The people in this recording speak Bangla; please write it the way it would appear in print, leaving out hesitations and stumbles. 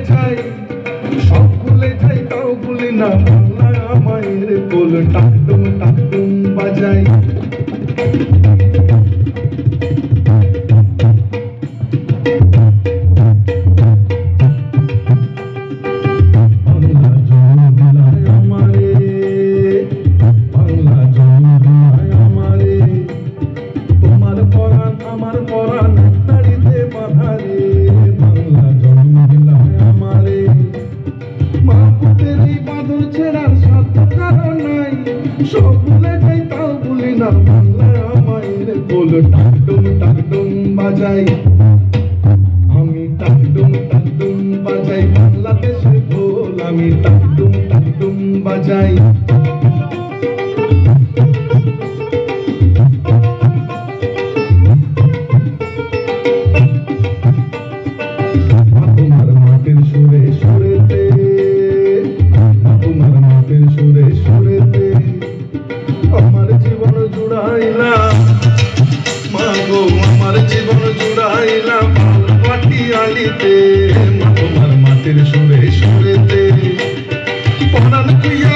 যাই, সব ভুলে যাই, তাও ভুলি না বাংলা মায়ের কোল। টাকডুম টাকডুম বাজাই, বাংলা জন্ম দিলায় আমারে, বাংলা জন্ম দিলায় আমারে। তোমার পরাণ আমার পরাণ তাড়িতে বাঁধারে, বাংলা জন্ম দিলায় আমারে। মা পুতের এই বাঁধন ছেড়ার সাধ্য কারো নাই, সব ভুলে যাই তাও ভুলি না বাংলা মায়ের কোল। টাকডুম টাকডুম বাজাই, আমি টাকডুম টাকডুম বাজাই, বাংলাদেশের ঢোল আমি টাকডুম টাকডুম বাজাই। তোমার মাটির সুরে সুরেতে, তোমার মাটির সুরে সুরেতে আমার জীবন জুড়াইলাম, মা গো আমার জীবন জুড়াইলাম পাটিয়ালিতে। তোমার মাটির সুরে সুরেতে পরাণ খুইয়া